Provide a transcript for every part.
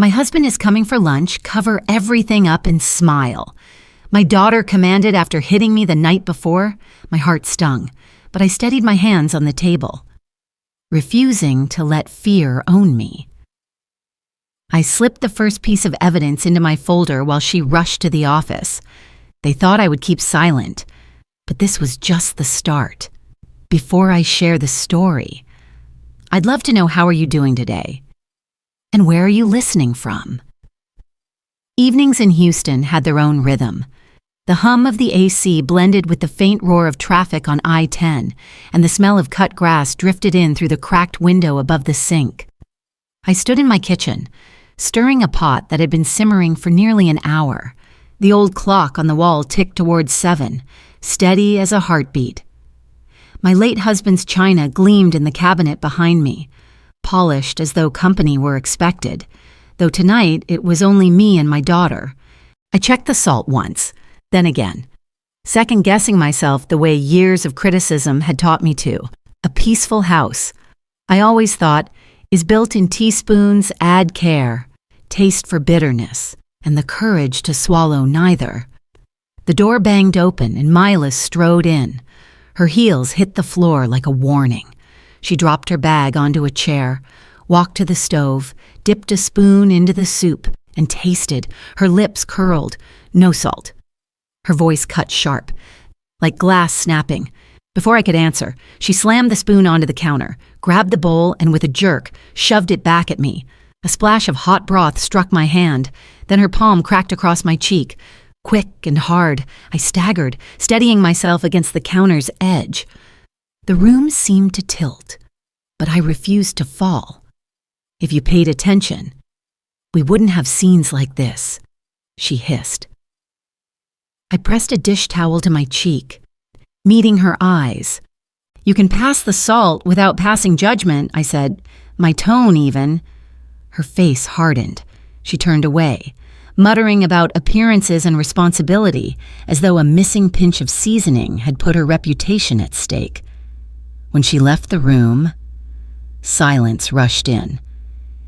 My husband is coming for lunch. Cover everything up and smile. My daughter commanded after hitting me the night before. My heart stung, but I steadied my hands on the table, refusing to let fear own me. I slipped the first piece of evidence into my folder while she rushed to the office. They thought I would keep silent, but this was just the start. Before I share the story, I'd love to know, how are you doing today? And where are you listening from? Evenings in Houston had their own rhythm. The hum of the AC blended with the faint roar of traffic on I-10, and the smell of cut grass drifted in through the cracked window above the sink. I stood in my kitchen, stirring a pot that had been simmering for nearly an hour. The old clock on the wall ticked towards 7, steady as a heartbeat. My late husband's china gleamed in the cabinet behind me, polished as though company were expected, though tonight it was only me and my daughter. I checked the salt once, then again, second-guessing myself the way years of criticism had taught me to. A peaceful house, I always thought, is built in teaspoons. Add care, taste for bitterness, and the courage to swallow neither. The door banged open and Mila strode in. Her heels hit the floor like a warning. She dropped her bag onto a chair, walked to the stove, dipped a spoon into the soup, and tasted. Her lips curled. No salt. Her voice cut sharp, like glass snapping. Before I could answer, she slammed the spoon onto the counter, grabbed the bowl, and with a jerk, shoved it back at me. A splash of hot broth struck my hand, then her palm cracked across my cheek. Quick and hard, I staggered, steadying myself against the counter's edge. The room seemed to tilt, but I refused to fall. If you paid attention, we wouldn't have scenes like this, she hissed. I pressed a dish towel to my cheek, meeting her eyes. You can pass the salt without passing judgment, I said, my tone even. Her face hardened. She turned away, muttering about appearances and responsibility, as though a missing pinch of seasoning had put her reputation at stake. When she left the room, silence rushed in.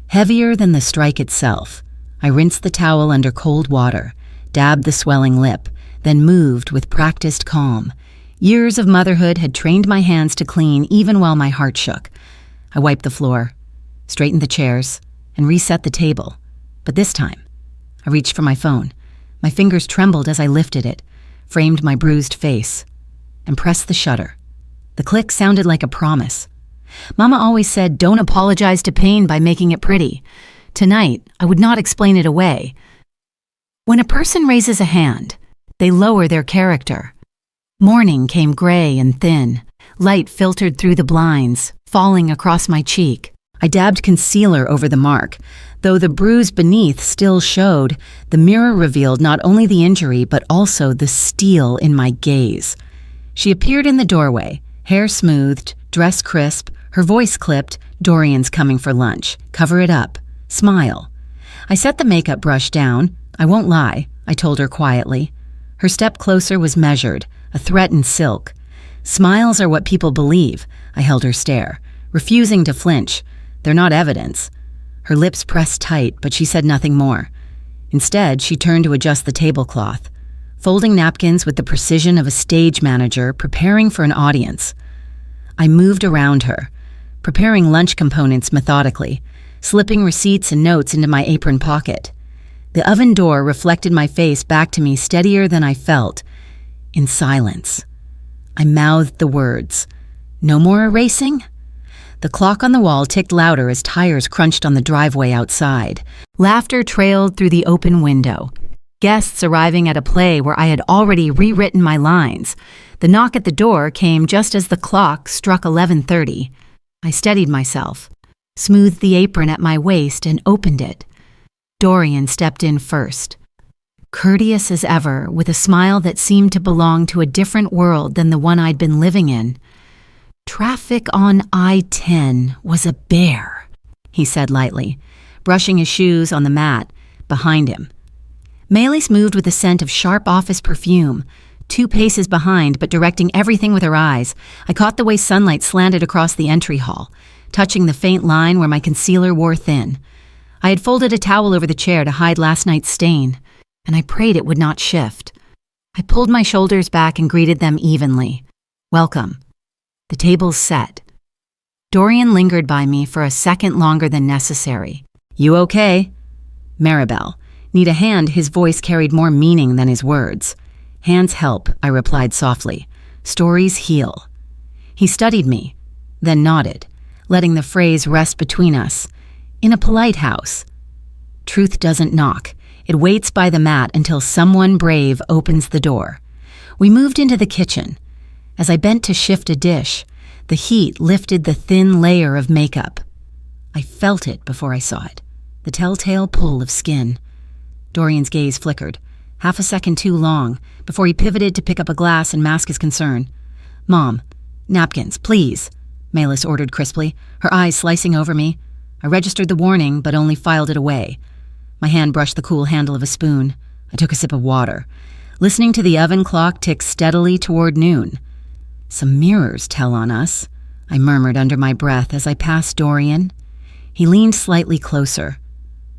Heavier than the strike itself, I rinsed the towel under cold water, dabbed the swelling lip, then moved with practiced calm. Years of motherhood had trained my hands to clean even while my heart shook. I wiped the floor, straightened the chairs, and reset the table. But this time, I reached for my phone. My fingers trembled as I lifted it, framed my bruised face, and pressed the shutter. The click sounded like a promise. Mama always said, don't apologize to pain by making it pretty. Tonight, I would not explain it away. When a person raises a hand, they lower their character. Morning came gray and thin. Light filtered through the blinds, falling across my cheek. I dabbed concealer over the mark. Though the bruise beneath still showed, the mirror revealed not only the injury but also the steel in my gaze. She appeared in the doorway, hair smoothed, dress crisp, her voice clipped. Dorian's coming for lunch. Cover it up. Smile. I set the makeup brush down. I won't lie, I told her quietly. Her step closer was measured, a threat in silk. Smiles are what people believe, I held her stare, refusing to flinch. They're not evidence. Her lips pressed tight, but she said nothing more. Instead, she turned to adjust the tablecloth, folding napkins with the precision of a stage manager preparing for an audience. I moved around her, preparing lunch components methodically, slipping receipts and notes into my apron pocket. The oven door reflected my face back to me steadier than I felt. In silence, I mouthed the words, "No more erasing?" The clock on the wall ticked louder as tires crunched on the driveway outside. Laughter trailed through the open window. Guests arriving at a play where I had already rewritten my lines. The knock at the door came just as the clock struck 11:30. I steadied myself, smoothed the apron at my waist, and opened it. Dorian stepped in first, courteous as ever, with a smile that seemed to belong to a different world than the one I'd been living in. Traffic on I-10 was a bear, he said lightly, brushing his shoes on the mat behind him. Maylis moved with a scent of sharp office perfume, 2 paces behind but directing everything with her eyes. I caught the way sunlight slanted across the entry hall, touching the faint line where my concealer wore thin. I had folded a towel over the chair to hide last night's stain, and I prayed it would not shift. I pulled my shoulders back and greeted them evenly. Welcome. The table's set. Dorian lingered by me for a second longer than necessary. You okay? Maribel. Need a hand, his voice carried more meaning than his words. Hands help, I replied softly. Stories heal. He studied me, then nodded, letting the phrase rest between us. In a polite house. Truth doesn't knock. It waits by the mat until someone brave opens the door. We moved into the kitchen. As I bent to shift a dish, the heat lifted the thin layer of makeup. I felt it before I saw it, the telltale pull of skin. Dorian's gaze flickered, half a second too long, before he pivoted to pick up a glass and mask his concern. Mom, napkins, please, Malis ordered crisply, her eyes slicing over me. I registered the warning, but only filed it away. My hand brushed the cool handle of a spoon. I took a sip of water, listening to the oven clock tick steadily toward noon. Some mirrors tell on us, I murmured under my breath as I passed Dorian. He leaned slightly closer.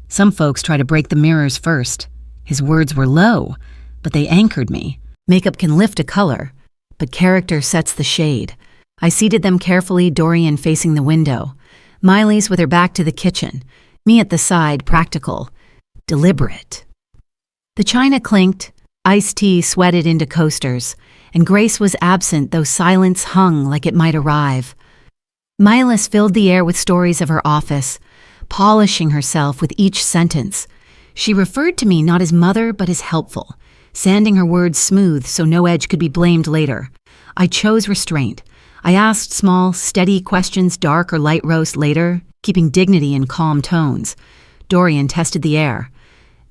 Some folks try to break the mirrors first. His words were low, but they anchored me. Makeup can lift a color, but character sets the shade. I seated them carefully, Dorian facing the window. Miley's with her back to the kitchen, me at the side, practical, deliberate. The china clinked, iced tea sweated into coasters, and Grace was absent, though silence hung like it might arrive. Milas filled the air with stories of her office, polishing herself with each sentence. She referred to me not as mother, but as helpful, sanding her words smooth so no edge could be blamed later. I chose restraint. I asked small, steady questions, dark or light roast later, keeping dignity in calm tones. Dorian tested the air.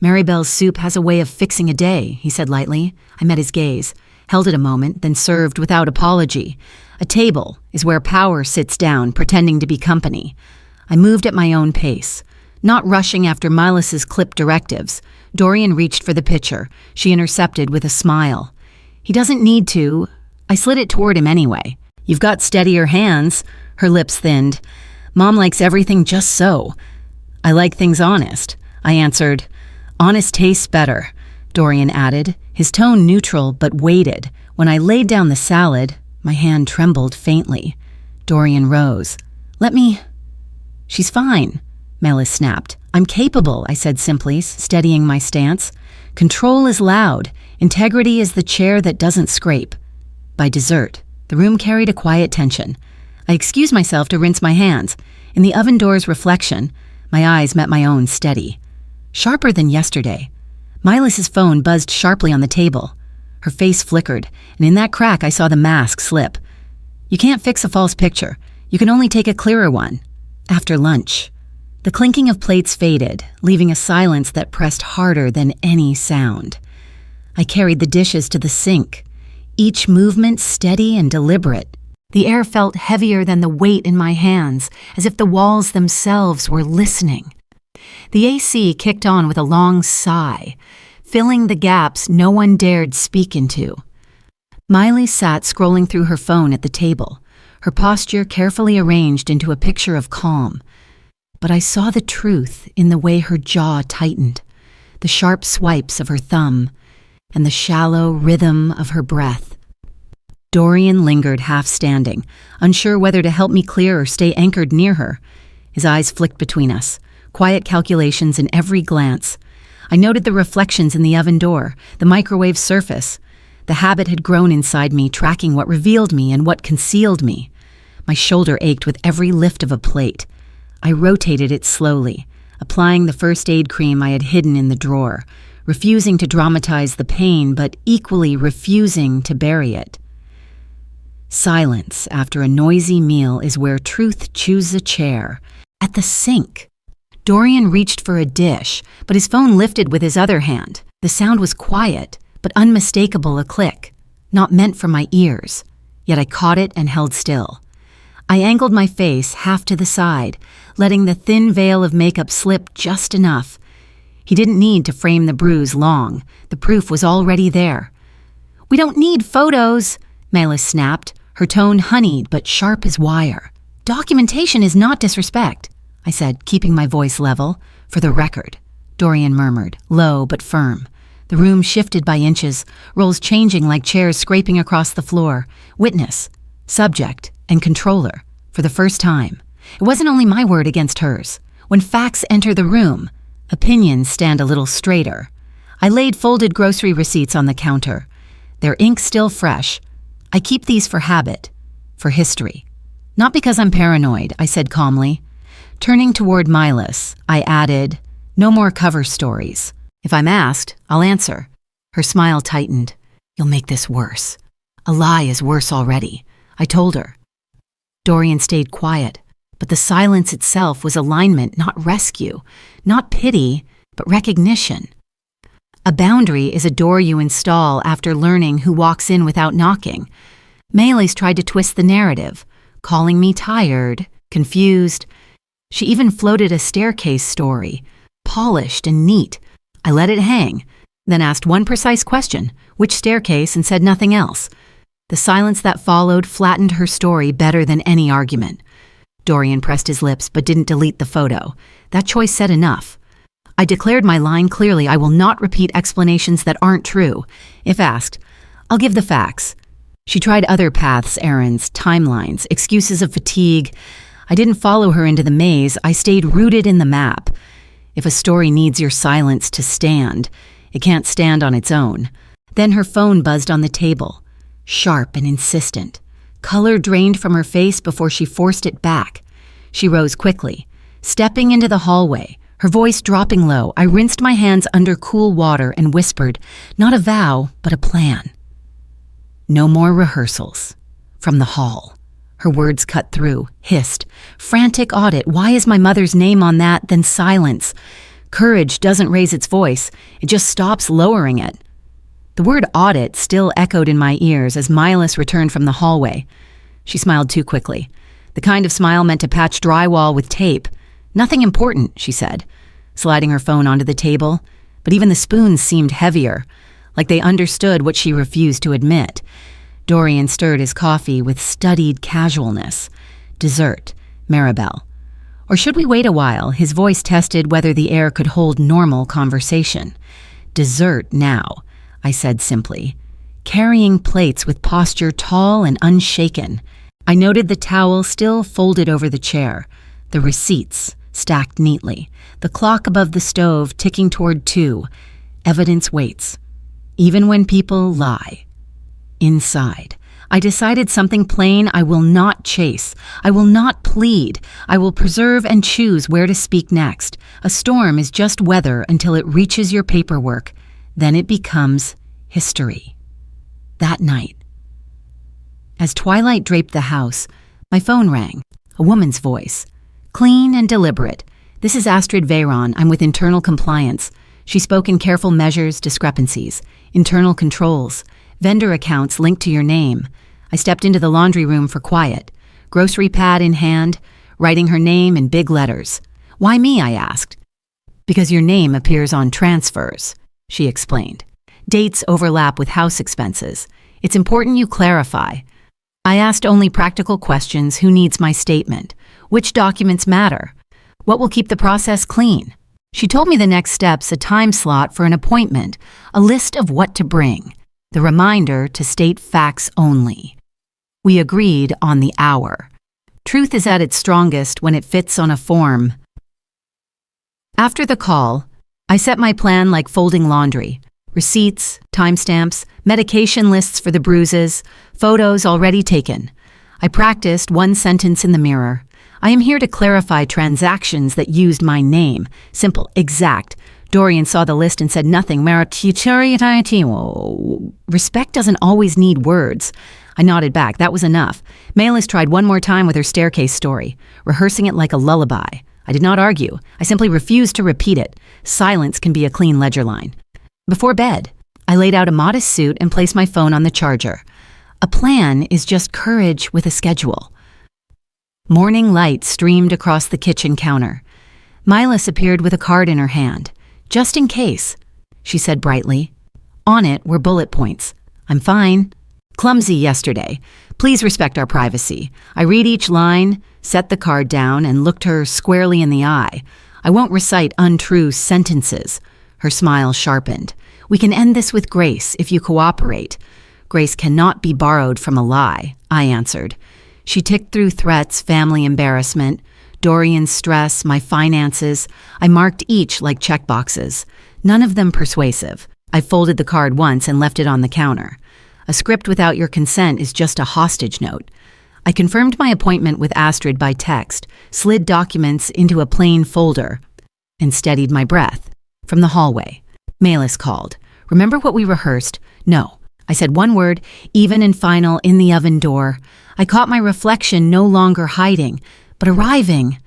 Maribel's soup has a way of fixing a day, he said lightly. I met his gaze, held it a moment, then served without apology. A table is where power sits down, pretending to be company. I moved at my own pace, not rushing after Milas's clipped directives. Dorian reached for the pitcher. She intercepted with a smile. He doesn't need to. I slid it toward him anyway. You've got steadier hands. Her lips thinned. Mom likes everything just so. I like things honest, I answered. Honest tastes better, Dorian added, his tone neutral but weighted. When I laid down the salad, my hand trembled faintly. Dorian rose. Let me... She's fine, Melis snapped. I'm capable, I said simply, steadying my stance. Control is loud. Integrity is the chair that doesn't scrape. By dessert, the room carried a quiet tension. I excused myself to rinse my hands. In the oven door's reflection, my eyes met my own steady. Sharper than yesterday. Milas's phone buzzed sharply on the table. Her face flickered, and in that crack I saw the mask slip. You can't fix a false picture. You can only take a clearer one. After lunch. The clinking of plates faded, leaving a silence that pressed harder than any sound. I carried the dishes to the sink, each movement steady and deliberate. The air felt heavier than the weight in my hands, as if the walls themselves were listening. The AC kicked on with a long sigh, filling the gaps no one dared speak into. Miley sat scrolling through her phone at the table, her posture carefully arranged into a picture of calm. But I saw the truth in the way her jaw tightened, the sharp swipes of her thumb, and the shallow rhythm of her breath. Dorian lingered half-standing, unsure whether to help me clear or stay anchored near her. His eyes flicked between us, quiet calculations in every glance. I noted the reflections in the oven door, the microwave surface. The habit had grown inside me, tracking what revealed me and what concealed me. My shoulder ached with every lift of a plate. I rotated it slowly, applying the first aid cream I had hidden in the drawer, refusing to dramatize the pain, but equally refusing to bury it. Silence after a noisy meal is where truth chooses a chair. At the sink. Dorian reached for a dish, but his phone lifted with his other hand. The sound was quiet, but unmistakable, a click, not meant for my ears. Yet I caught it and held still. I angled my face half to the side, letting the thin veil of makeup slip just enough. He didn't need to frame the bruise long. The proof was already there. We don't need photos, Melis snapped, her tone honeyed but sharp as wire. Documentation is not disrespect, I said, keeping my voice level. For the record, Dorian murmured, low but firm. The room shifted by inches, roles changing like chairs scraping across the floor. Witness, subject, and controller, for the first time. It wasn't only my word against hers. When facts enter the room, opinions stand a little straighter. I laid folded grocery receipts on the counter. Their ink still fresh. I keep these for habit, for history. Not because I'm paranoid, I said calmly. Turning toward Milas, I added, no more cover stories. If I'm asked, I'll answer. Her smile tightened. You'll make this worse. A lie is worse already, I told her. Dorian stayed quiet, but the silence itself was alignment, not rescue, not pity, but recognition. A boundary is a door you install after learning who walks in without knocking. Maylis tried to twist the narrative, calling me tired, confused. She even floated a staircase story, polished and neat. I let it hang, then asked one precise question, which staircase, and said nothing else. The silence that followed flattened her story better than any argument. Dorian pressed his lips but didn't delete the photo. That choice said enough. I declared my line clearly. I will not repeat explanations that aren't true. If asked, I'll give the facts. She tried other paths, errands, timelines, excuses of fatigue. I didn't follow her into the maze. I stayed rooted in the map. If a story needs your silence to stand, it can't stand on its own. Then her phone buzzed on the table, sharp and insistent. Color drained from her face before she forced it back. She rose quickly, stepping into the hallway, her voice dropping low. I rinsed my hands under cool water and whispered, not a vow, but a plan. No more rehearsals. From the hall. Her words cut through, hissed. Frantic audit. Why is my mother's name on that? Then silence. Courage doesn't raise its voice. It just stops lowering it. The word audit still echoed in my ears as Milas returned from the hallway. She smiled too quickly. The kind of smile meant to patch drywall with tape. Nothing important, she said, sliding her phone onto the table. But even the spoons seemed heavier, like they understood what she refused to admit. Dorian stirred his coffee with studied casualness. Dessert, Maribel. Or should we wait a while? His voice tested whether the air could hold normal conversation. Dessert now, I said simply, carrying plates with posture tall and unshaken. I noted the towel still folded over the chair, the receipts stacked neatly, the clock above the stove ticking toward 2. Evidence waits, even when people lie. Inside, I decided something plain. I will not chase. I will not plead. I will preserve and choose where to speak next. A storm is just weather until it reaches your paperwork. Then it becomes history. That night, as twilight draped the house, my phone rang, a woman's voice. Clean and deliberate. This is Astrid Veyron. I'm with internal compliance. She spoke in careful measures, discrepancies, internal controls, vendor accounts linked to your name. I stepped into the laundry room for quiet, grocery pad in hand, writing her name in big letters. Why me, I asked. Because your name appears on transfers, she explained. Dates overlap with house expenses. It's important you clarify. I asked only practical questions. Who needs my statement? Which documents matter? What will keep the process clean? She told me the next steps, a time slot for an appointment, a list of what to bring, the reminder to state facts only. We agreed on the hour. Truth is at its strongest when it fits on a form. After the call, I set my plan like folding laundry. Receipts, timestamps, medication lists for the bruises, photos already taken. I practiced one sentence in the mirror. I am here to clarify transactions that used my name. Simple, exact. Dorian saw the list and said nothing. Respect doesn't always need words. I nodded back. That was enough. Maylis tried one more time with her staircase story, rehearsing it like a lullaby. I did not argue. I simply refused to repeat it. Silence can be a clean ledger line. Before bed, I laid out a modest suit and placed my phone on the charger. A plan is just courage with a schedule. Morning light streamed across the kitchen counter. Milas appeared with a card in her hand. Just in case, she said brightly. On it were bullet points. I'm fine. Clumsy yesterday. Please respect our privacy. I read each line, set the card down, and looked her squarely in the eye. I won't recite untrue sentences. Her smile sharpened. We can end this with grace if you cooperate. Grace cannot be borrowed from a lie, I answered. She ticked through threats, family embarrassment, Dorian's stress, my finances. I marked each like checkboxes. None of them persuasive. I folded the card once and left it on the counter. A script without your consent is just a hostage note. I confirmed my appointment with Astrid by text, slid documents into a plain folder, and steadied my breath. From the hallway, Melis called. Remember what we rehearsed? No. I said one word, even and final, in the oven door. I caught my reflection no longer hiding, but arriving.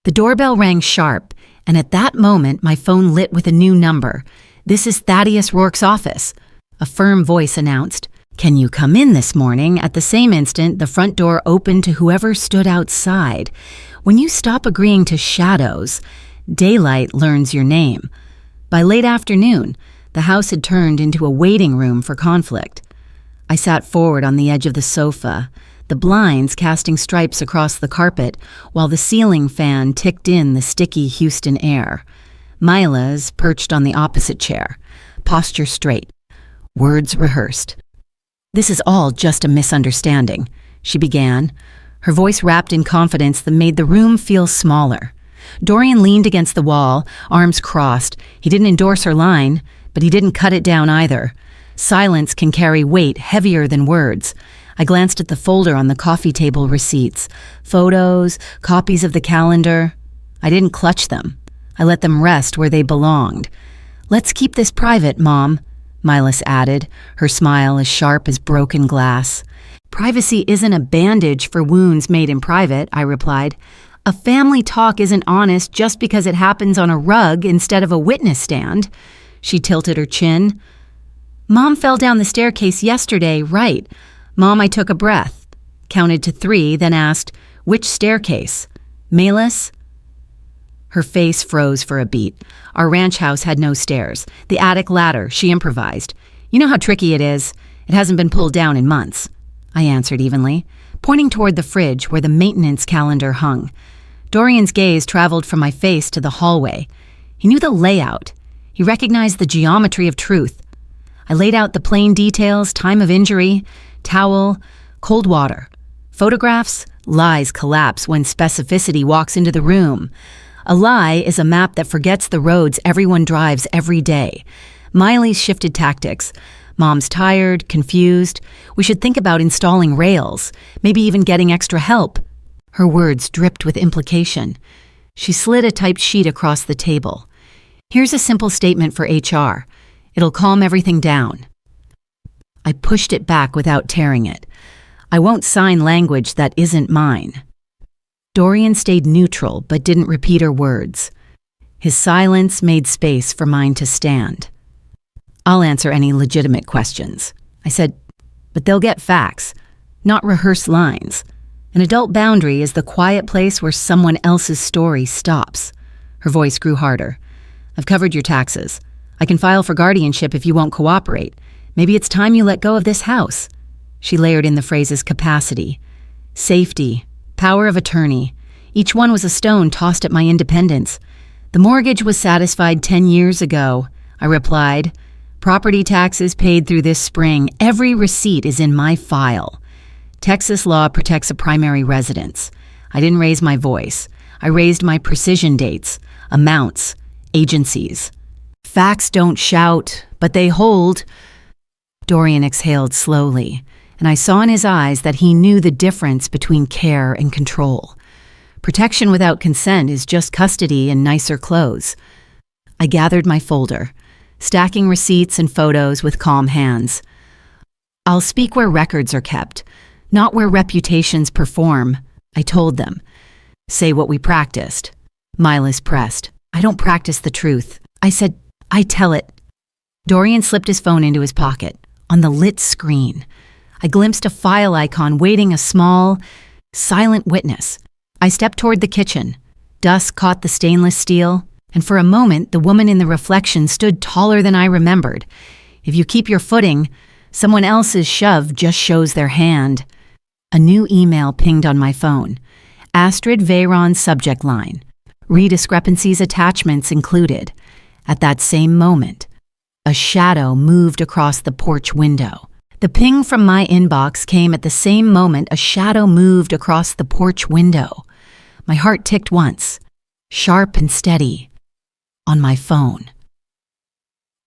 The doorbell rang sharp, and at that moment my phone lit with a new number. This is Thaddeus Rourke's office. A firm voice announced, "Can you come in this morning?" At the same instant, the front door opened to whoever stood outside. When you stop agreeing to shadows, daylight learns your name. By late afternoon, the house had turned into a waiting room for conflict. I sat forward on the edge of the sofa, the blinds casting stripes across the carpet, while the ceiling fan ticked in the sticky Houston air. Mila's perched on the opposite chair, posture straight, words rehearsed. "This is all just a misunderstanding," she began, her voice wrapped in confidence that made the room feel smaller. Dorian leaned against the wall, arms crossed. He didn't endorse her line, but he didn't cut it down either. Silence can carry weight heavier than words. I glanced at the folder on the coffee table receipts, photos, copies of the calendar. I didn't clutch them. I let them rest where they belonged. "Let's keep this private, Mom," Milas added, her smile as sharp as broken glass. "Privacy isn't a bandage for wounds made in private," I replied. "A family talk isn't honest just because it happens on a rug instead of a witness stand." She tilted her chin. "Mom fell down the staircase yesterday, right?" "Mom," I took a breath, counted to 3, then asked, "Which staircase? Melis?" Her face froze for a beat. Our ranch house had no stairs. The attic ladder, she improvised. "You know how tricky it is. It hasn't been pulled down in months," I answered evenly, pointing toward the fridge where the maintenance calendar hung. Dorian's gaze traveled from my face to the hallway. He knew the layout. He recognized the geometry of truth. I laid out the plain details, time of injury, towel, cold water. Photographs, lies collapse when specificity walks into the room. A lie is a map that forgets the roads everyone drives every day. Miley's shifted tactics. Mom's tired, confused. We should think about installing rails, maybe even getting extra help. Her words dripped with implication. She slid a typed sheet across the table. "Here's a simple statement for HR. It'll calm everything down." I pushed it back without tearing it. I won't sign language that isn't mine. Dorian stayed neutral but didn't repeat her words. His silence made space for mine to stand. "I'll answer any legitimate questions," I said, "but they'll get facts, not rehearsed lines. An adult boundary is the quiet place where someone else's story stops." Her voice grew harder. "I've covered your taxes. I can file for guardianship if you won't cooperate. Maybe it's time you let go of this house." She layered in the phrases capacity, safety, power of attorney. Each one was a stone tossed at my independence. "The mortgage was satisfied 10 years ago," I replied. "Property taxes paid through this spring. Every receipt is in my file. Texas law protects a primary residence." I didn't raise my voice. I raised my precision dates, amounts, agencies. "Facts don't shout, but they hold." Dorian exhaled slowly, and I saw in his eyes that he knew the difference between care and control. Protection without consent is just custody and nicer clothes. I gathered my folder, stacking receipts and photos with calm hands. "I'll speak where records are kept, not where reputations perform," I told them. "Say what we practiced." Milas pressed. "I don't practice the truth." I said, "I tell it." Dorian slipped his phone into his pocket. On the lit screen, I glimpsed a file icon waiting a small, silent witness. I stepped toward the kitchen. Dusk caught the stainless steel, and for a moment the woman in the reflection stood taller than I remembered. If you keep your footing, someone else's shove just shows their hand. A new email pinged on my phone. Astrid Veyron subject line. Rediscrepancies attachments included. At that same moment, a shadow moved across the porch window. The ping from my inbox came at the same moment a shadow moved across the porch window. My heart ticked once, sharp and steady, on my phone.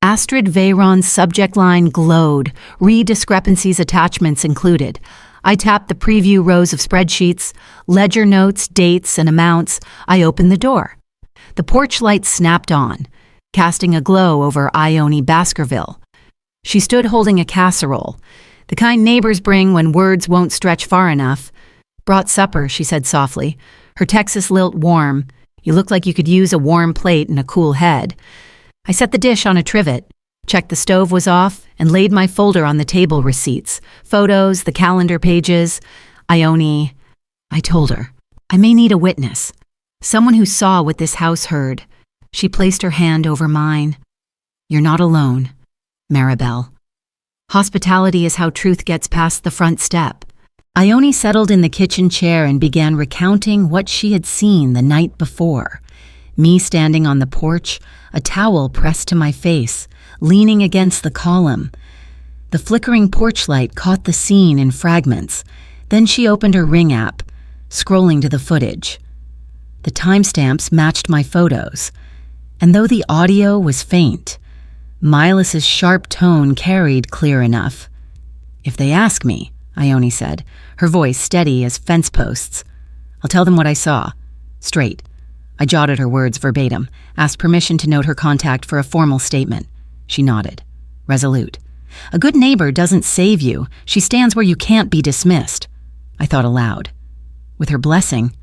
Astrid Veyron's subject line glowed, rediscrepancies attachments included. I tapped the preview rows of spreadsheets, ledger notes, dates, and amounts. I opened the door. The porch light snapped on, casting a glow over Ione Baskerville. She stood holding a casserole, the kind neighbors bring when words won't stretch far enough. "Brought supper," she said softly, her Texas lilt warm. "You look like you could use a warm plate and a cool head." I set the dish on a trivet, checked the stove was off, and laid my folder on the table. Receipts, photos, the calendar pages. "Ione," I told her, "I may need a witness. Someone who saw what this house heard." She placed her hand over mine. "You're not alone, Maribel. Hospitality is how truth gets past the front step." Ione settled in the kitchen chair and began recounting what she had seen the night before. Me standing on the porch, a towel pressed to my face, leaning against the column. The flickering porch light caught the scene in fragments. Then she opened her Ring app, scrolling to the footage. The timestamps matched my photos, and though the audio was faint, Milas's sharp tone carried clear enough. "If they ask me," Ione said, her voice steady as fence posts, "I'll tell them what I saw. Straight." I jotted her words verbatim, asked permission to note her contact for a formal statement. She nodded, resolute. "A good neighbor doesn't save you. She stands where you can't be dismissed." I thought aloud. With her blessing,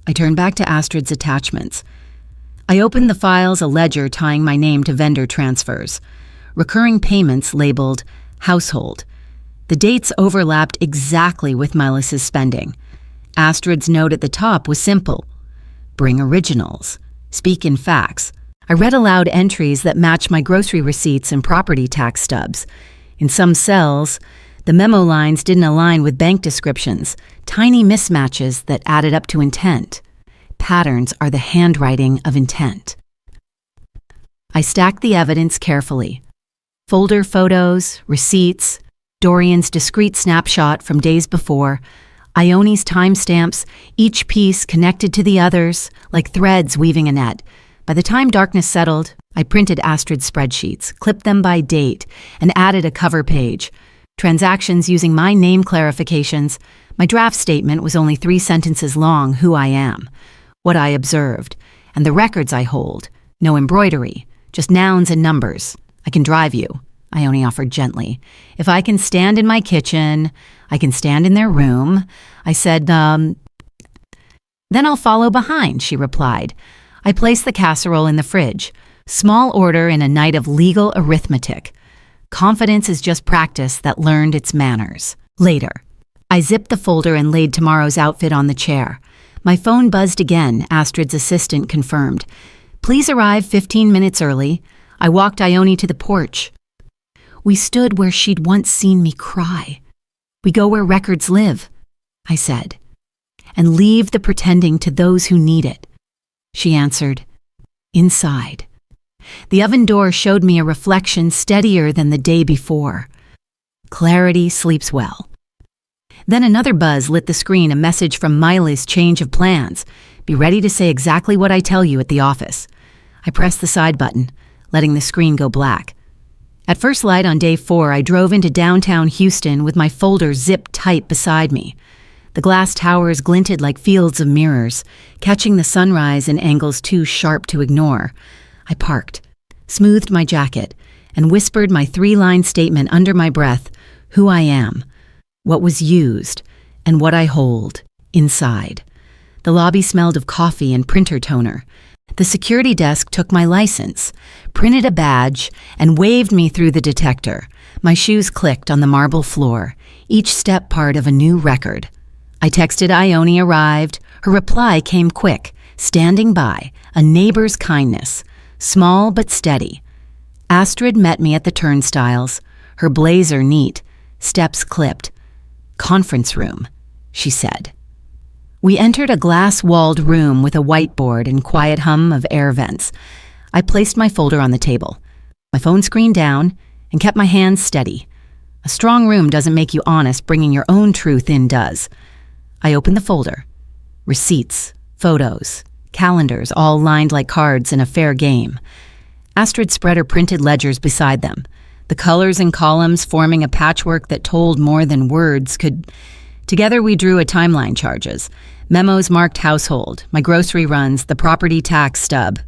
I turned back to Astrid's attachments. I opened the files, a ledger tying my name to vendor transfers. Recurring payments labeled household. The dates overlapped exactly with Milas's spending. Astrid's note at the top was simple. "Bring originals. Speak in facts." I read aloud entries that matched my grocery receipts and property tax stubs. In some cells, the memo lines didn't align with bank descriptions, tiny mismatches that added up to intent. Patterns are the handwriting of intent. I stacked the evidence carefully. Folder photos, receipts, Dorian's discreet snapshot from days before, Ione's timestamps, each piece connected to the others, like threads weaving a net. By the time darkness settled, I printed Astrid's spreadsheets, clipped them by date, and added a cover page. Transactions using my name clarifications. My draft statement was only 3 sentences long: who I am, what I observed, and the records I hold. No embroidery, just nouns and numbers. "I can drive you," Ione offered gently. "If I can stand in my kitchen, I can stand in their room." I said, "Then I'll follow behind," she replied. I placed the casserole in the fridge. Small order in a night of legal arithmetic. Confidence is just practice that learned its manners. Later, I zipped the folder and laid tomorrow's outfit on the chair. My phone buzzed again. Astrid's assistant confirmed. "Please arrive 15 minutes early." I walked Ione to the porch. We stood where she'd once seen me cry. "We go where records live," I said, "and leave the pretending to those who need it." She answered, "Inside." The oven door showed me a reflection steadier than the day before. Clarity sleeps well. Then another buzz lit the screen, a message from Miley's change of plans. "Be ready to say exactly what I tell you at the office." I pressed the side button, letting the screen go black. At first light on day 4, I drove into downtown Houston with my folder zipped tight beside me. The glass towers glinted like fields of mirrors, catching the sunrise in angles too sharp to ignore. I parked, smoothed my jacket, and whispered my 3-line statement under my breath: who I am, what was used, and what I hold inside. The lobby smelled of coffee and printer toner. The security desk took my license, printed a badge, and waved me through the detector. My shoes clicked on the marble floor, each step part of a new record. I texted Ione arrived. Her reply came quick, standing by, a neighbor's kindness, small but steady. Astrid met me at the turnstiles, her blazer neat, steps clipped. "Conference room," she said. We entered a glass-walled room with a whiteboard and quiet hum of air vents. I placed my folder on the table, my phone screen down, and kept my hands steady. A strong room doesn't make you honest, bringing your own truth in does. I opened the folder. Receipts, photos, calendars, all lined like cards in a fair game. Astrid spread her printed ledgers beside them, the colors and columns forming a patchwork that told more than words could. Together we drew a timeline: charges, memos marked household, my grocery runs, the property tax stub.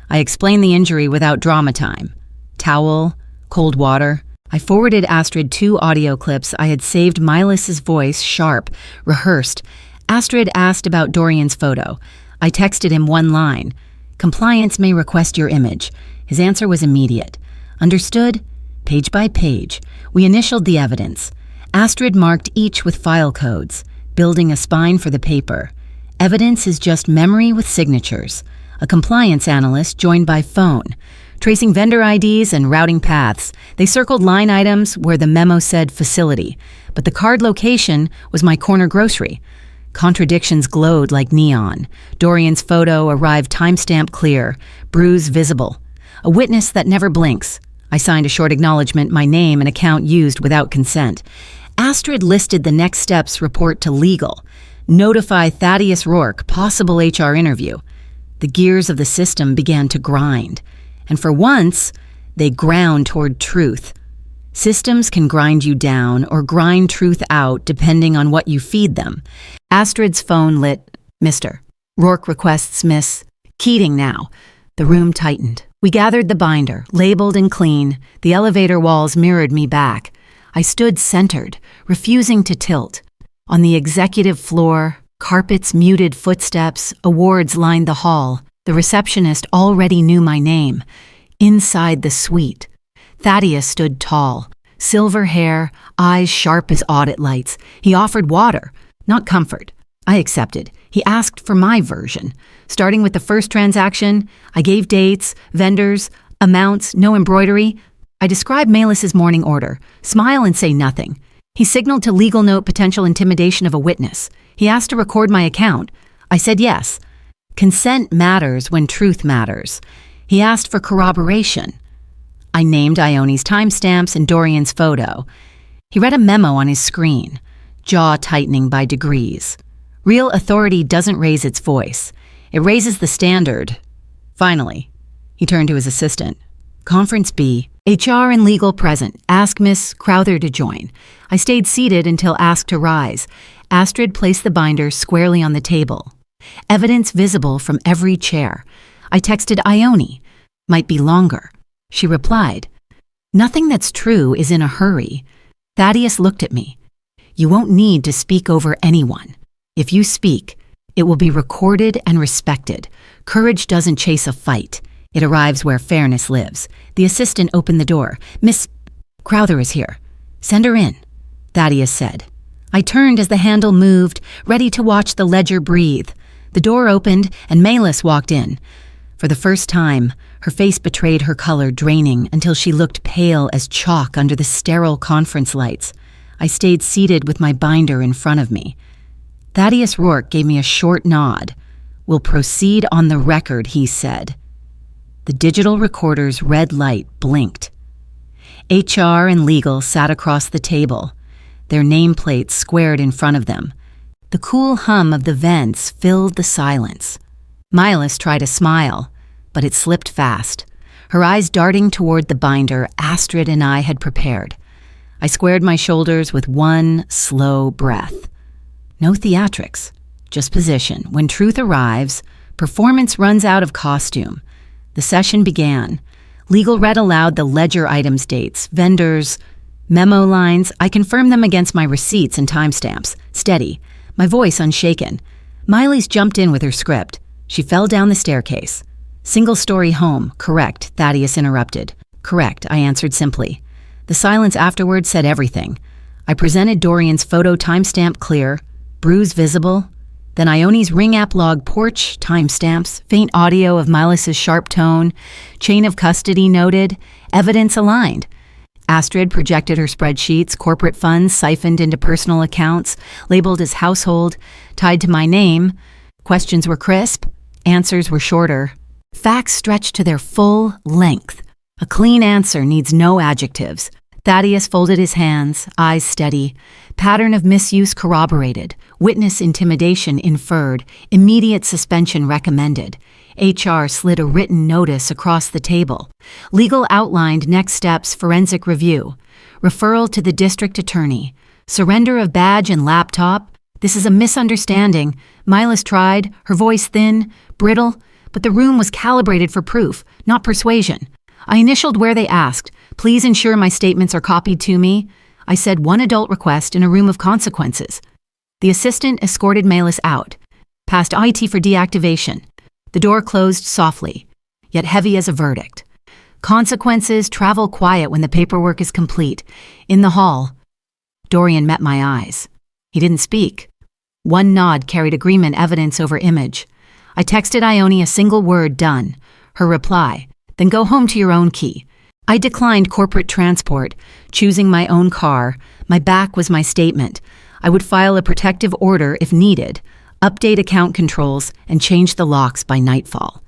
I explained the injury without drama time. Towel, cold water. I forwarded Astrid 2 audio clips I had saved. Milas's voice, sharp, rehearsed. Astrid asked about Dorian's photo. I texted him 1 line. Compliance may request your image. His answer was immediate. Understood? Page by page. We initialed the evidence. Astrid marked each with file codes, building a spine for the paper. Evidence is just memory with signatures. A compliance analyst joined by phone, tracing vendor IDs and routing paths. They circled line items where the memo said facility, but the card location was my corner grocery. Contradictions glowed like neon. Dorian's photo arrived timestamp clear, bruise visible. A witness that never blinks. I signed a short acknowledgement, my name and account used without consent. Astrid listed the next steps: report to legal, notify Thaddeus Rourke, possible HR interview. The gears of the system began to grind, and for once, they ground toward truth. Systems can grind you down or grind truth out depending on what you feed them. Astrid's phone lit. Mr. Rourke requests Miss Keating now. The room tightened. We gathered the binder, labeled and clean. The elevator walls mirrored me back. I stood centered, refusing to tilt. On the executive floor, carpets muted footsteps, awards lined the hall. The receptionist already knew my name. Inside the suite, Thaddeus stood tall, silver hair, eyes sharp as audit lights. He offered water, not comfort. I accepted. He asked for my version. Starting with the first transaction, I gave dates, vendors, amounts, no embroidery. I described Milas's morning order. Smile and say nothing. He signaled to legal note potential intimidation of a witness. He asked to record my account. I said yes. Consent matters when truth matters. He asked for corroboration. I named Ione's timestamps and Dorian's photo. He read a memo on his screen, jaw tightening by degrees. Real authority doesn't raise its voice. It raises the standard. Finally, he turned to his assistant. Conference B. HR and legal present. Ask Miss Crowther to join. I stayed seated until asked to rise. Astrid placed the binder squarely on the table. Evidence visible from every chair. I texted Ione. Might be longer. She replied, nothing that's true is in a hurry. Thaddeus looked at me. You won't need to speak over anyone. If you speak, it will be recorded and respected. Courage doesn't chase a fight. It arrives where fairness lives. The assistant opened the door. Miss Crowther is here. Send her in, Thaddeus said. I turned as the handle moved, ready to watch the ledger breathe. The door opened and Milas walked in. For the first time, her face betrayed her color, draining until she looked pale as chalk under the sterile conference lights. I stayed seated with my binder in front of me. Thaddeus Rourke gave me a short nod. We'll proceed on the record, he said. The digital recorder's red light blinked. HR and legal sat across the table, their nameplates squared in front of them. The cool hum of the vents filled the silence. Milas tried a smile, but it slipped fast. Her eyes darting toward the binder Astrid and I had prepared. I squared my shoulders with one slow breath. No theatrics, just position. When truth arrives, performance runs out of costume. The session began. Legal read aloud the ledger items, dates, vendors, memo lines. I confirmed them against my receipts and timestamps. Steady, my voice unshaken. Miley's jumped in with her script. She fell down the staircase. Single-story home. Correct, Thaddeus interrupted. Correct, I answered simply. The silence afterward said everything. I presented Dorian's photo, timestamp clear, bruise visible, then Ione's ring app log, porch, timestamps, faint audio of Milas's sharp tone, chain of custody noted, evidence aligned. Astrid projected her spreadsheets, corporate funds siphoned into personal accounts, labeled as household, tied to my name. Questions were crisp, answers were shorter. Facts stretched to their full length. A clean answer needs no adjectives. Thaddeus folded his hands, eyes steady. Pattern of misuse corroborated. Witness intimidation inferred. Immediate suspension recommended. HR slid a written notice across the table. Legal outlined next steps, forensic review. Referral to the district attorney. Surrender of badge and laptop. This is a misunderstanding. Milas tried, her voice thin, brittle, but the room was calibrated for proof, not persuasion. I initialed where they asked. Please ensure my statements are copied to me. I said one adult request in a room of consequences. The assistant escorted Milas out, past IT for deactivation. The door closed softly, yet heavy as a verdict. Consequences travel quiet when the paperwork is complete. In the hall, Dorian met my eyes. He didn't speak. One nod carried agreement evidence over image. I texted Ione a single word, done. Her reply, then go home to your own key. I declined corporate transport, choosing my own car. My back was my statement. I would file a protective order if needed, update account controls, and change the locks by nightfall.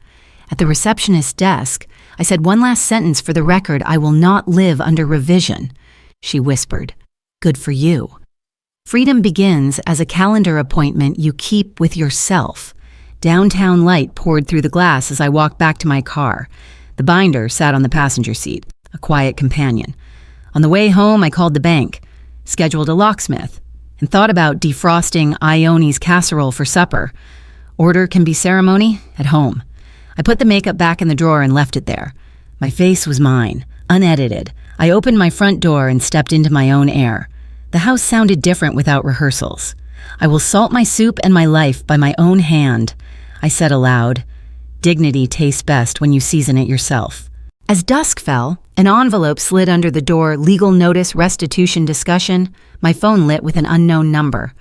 At the receptionist's desk, I said one last sentence for the record: I will not live under revision. She whispered, good for you. Freedom begins as a calendar appointment you keep with yourself. Downtown light poured through the glass as I walked back to my car. The binder sat on the passenger seat, a quiet companion. On the way home, I called the bank, scheduled a locksmith, and thought about defrosting Ione's casserole for supper. Order can be ceremony at home. I put the makeup back in the drawer and left it there. My face was mine, unedited. I opened my front door and stepped into my own air. The house sounded different without rehearsals. I will salt my soup and my life by my own hand, I said aloud. Dignity tastes best when you season it yourself. As dusk fell, an envelope slid under the door, legal notice, restitution discussion. My phone lit with an unknown number.